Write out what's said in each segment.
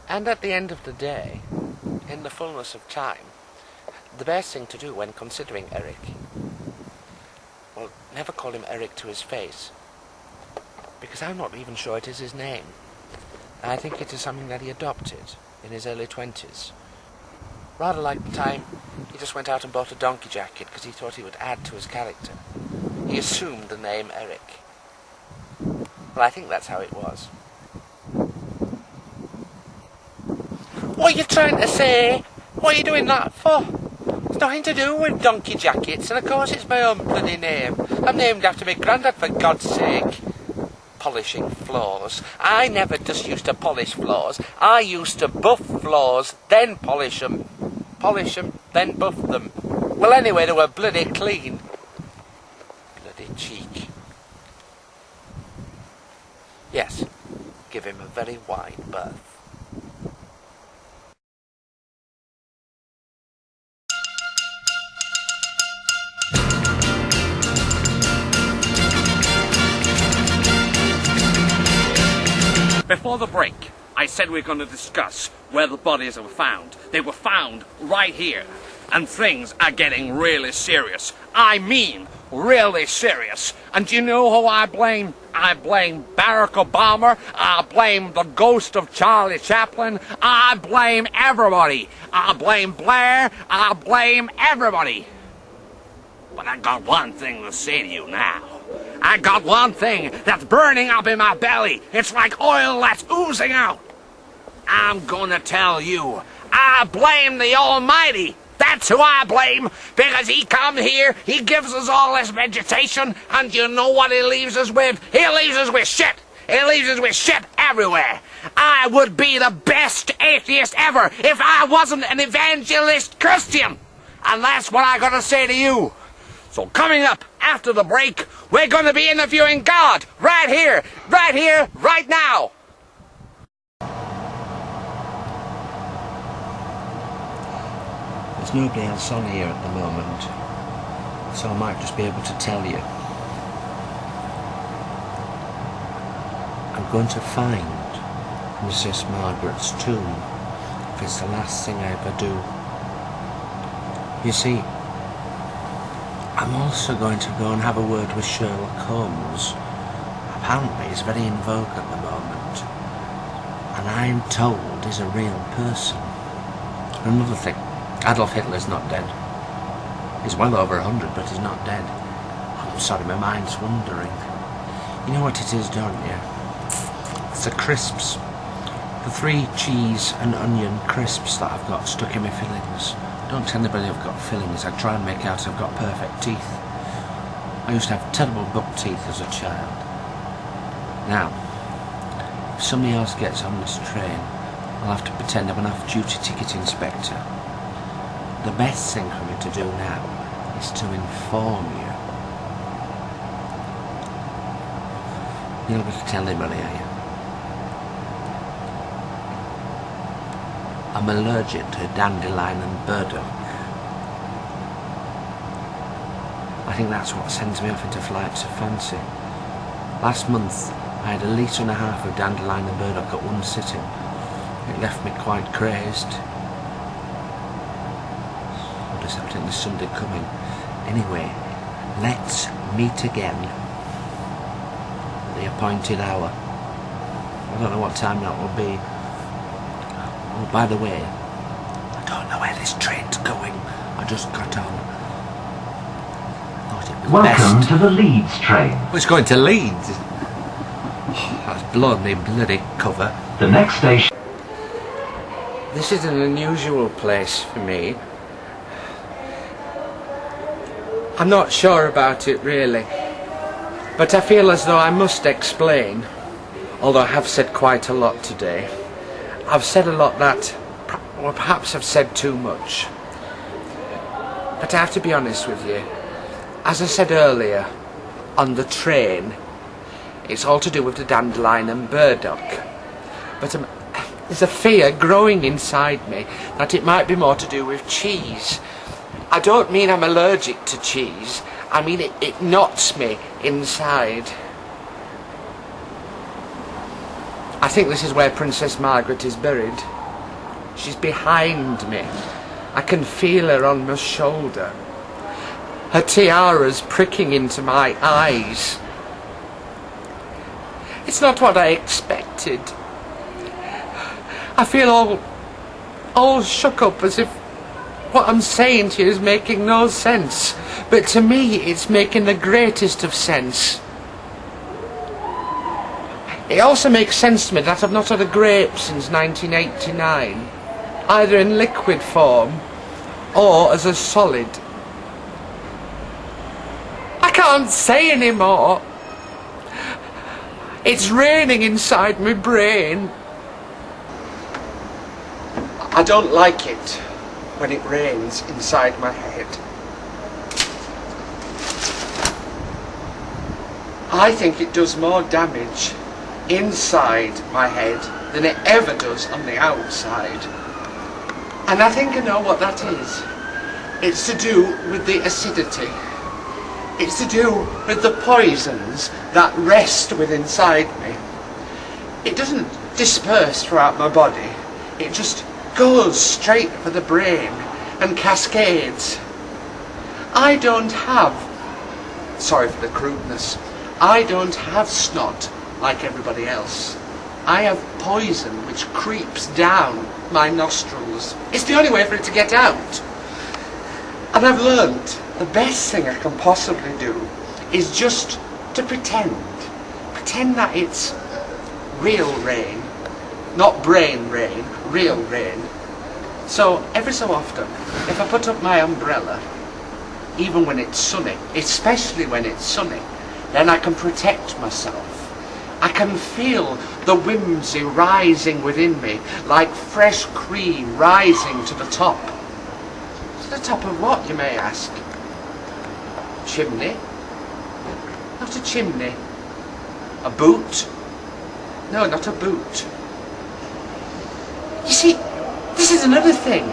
And at the end of the day, in the fullness of time, the best thing to do when considering Eric, well, never call him Eric to his face, because I'm not even sure it is his name. I think it is something that he adopted in his early 20s. Rather like the time he just went out and bought a donkey jacket because he thought he would add to his character. He assumed the name Eric. Well, I think that's how it was. What are you trying to say? What are you doing that for? It's nothing to do with donkey jackets, and of course it's my own bloody name. I'm named after my granddad, for God's sake. Polishing floors. I never just used to polish floors. I used to buff floors, then polish them. Polish them, then buff them. Well, anyway, they were bloody clean. Bloody cheek. Yes, give him a very wide berth. Before the break, I said we were going to discuss where the bodies were found. They were found right here. And things are getting really serious. I mean, really serious. And do you know who I blame? I blame Barack Obama. I blame the ghost of Charlie Chaplin. I blame everybody. I blame Blair. I blame everybody. But I got one thing to say to you now. I got one thing that's burning up in my belly. It's like oil that's oozing out. I'm gonna tell you, I blame the Almighty. That's who I blame, because he comes here, he gives us all this vegetation, and you know what he leaves us with? He leaves us with shit. He leaves us with shit everywhere. I would be the best atheist ever if I wasn't an evangelist Christian. And that's what I gotta say to you. So coming up after the break, we're going to be interviewing God right here, right now. There's nobody else on here at the moment, so I might just be able to tell you. I'm going to find Mrs. Margaret's tomb, if it's the last thing I ever do. You see, I'm also going to go and have a word with Sherlock Holmes. Apparently he's very in vogue at the moment, and I'm told he's a real person. Another thing, Adolf Hitler's not dead. He's well over 100, but he's not dead. I'm sorry, my mind's wandering. You know what it is, don't you? It's the crisps. The 3 cheese and onion crisps that I've got stuck in my fillings. Don't tell anybody I've got fillings. I try and make out I've got perfect teeth. I used to have terrible buck teeth as a child. Now, if somebody else gets on this train, I'll have to pretend I'm an off-duty ticket inspector. The best thing for me to do now is to inform you. You're not going to tell anybody, are you? I'm allergic to dandelion and burdock. I think that's what sends me off into flights of fancy. Last month I had 1.5 litres of dandelion and burdock at one sitting. It left me quite crazed. What is happening this Sunday coming? Anyway, let's meet again at the appointed hour. I don't know what time that will be. Oh, by the way, I don't know where this train's going. I just got on. Thought it'd be Welcome best. to the Leeds train. Oh, it's going to Leeds. Oh, that's blown me bloody cover. The next station. This is an unusual place for me. I'm not sure about it really, but I feel as though I must explain, although I have said quite a lot today. I've said a lot that, or perhaps I've said too much. But I have to be honest with you. As I said earlier, on the train, it's all to do with the dandelion and burdock. But there's a fear growing inside me that it might be more to do with cheese. I don't mean I'm allergic to cheese. I mean it knots me inside. I think this is where Princess Margaret is buried. She's behind me. I can feel her on my shoulder. Her tiara's pricking into my eyes. It's not what I expected. I feel all shook up as if what I'm saying to you is making no sense. But to me, it's making the greatest of sense. It also makes sense to me that I've not had a grape since 1989, either in liquid form or as a solid. I can't say any more. It's raining inside my brain. I don't like it when it rains inside my head. I think it does more damage inside my head than it ever does on the outside. And I think I know what that is. It's to do with the acidity. It's to do with the poisons that rest within inside me. It doesn't disperse throughout my body. It just goes straight for the brain and cascades. I don't have, sorry for the crudeness, I don't have snot like everybody else. I have poison which creeps down my nostrils. It's the only way for it to get out. And I've learnt the best thing I can possibly do is just to pretend that it's real rain, not brain rain, real rain. So every so often, if I put up my umbrella, even when it's sunny, especially when it's sunny, then I can protect myself. I can feel the whimsy rising within me, like fresh cream rising to the top. To the top of what, you may ask? Chimney? Not a chimney. A boot? No, not a boot. You see, this is another thing.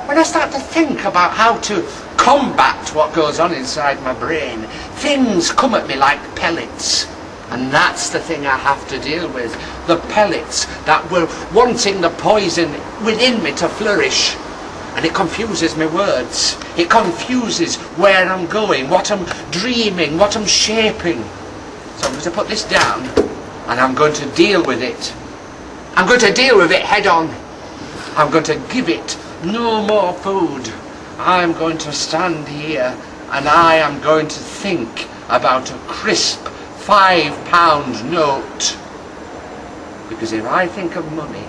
When I start to think about how to combat what goes on inside my brain, things come at me like pellets. And that's the thing I have to deal with. The pellets that were wanting the poison within me to flourish. And it confuses my words. It confuses where I'm going, what I'm dreaming, what I'm shaping. So I'm going to put this down and I'm going to deal with it. I'm going to deal with it head on. I'm going to give it no more food. I'm going to stand here and I am going to think about a crisp £5 note. Because if I think of money,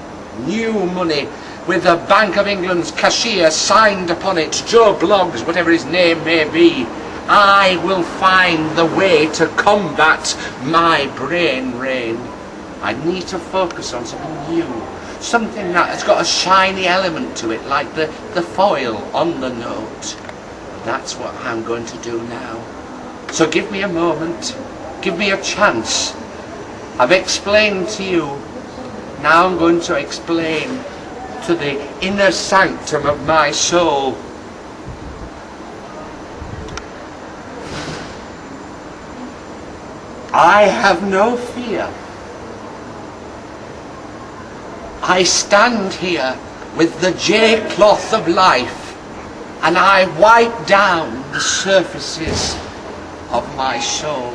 new money, with the Bank of England's cashier signed upon it, Joe Bloggs, whatever his name may be, I will find the way to combat my brain rain. I need to focus on something new, something that has got a shiny element to it, like the foil on the note. That's what I'm going to do now. So give me a moment, give me a chance. I've explained to you, now I'm going to explain to the inner sanctum of my soul. I have no fear. I stand here with the J-cloth of life and I wipe down the surfaces of my soul.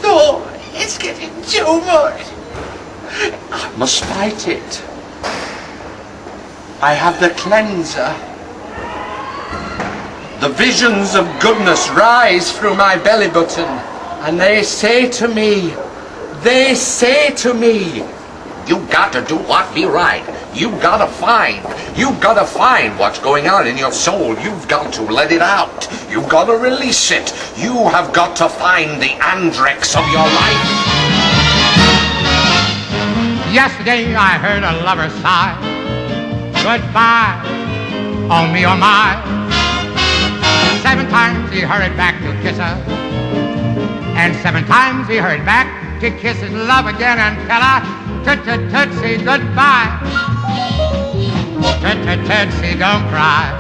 No, it's getting too much. I must fight it. I have the cleanser. The visions of goodness rise through my belly button and they say to me, you got to do what be right. You got to find what's going on in your soul. You've got to let it out. You've got to release it. You have got to find the Andrex of your life. Yesterday I heard a lover sigh, goodbye, oh me, oh my. 7 times he hurried back to kiss her, and 7 times he hurried back to kiss his love again and tell her, tootsie goodbye. Tootsie don't cry.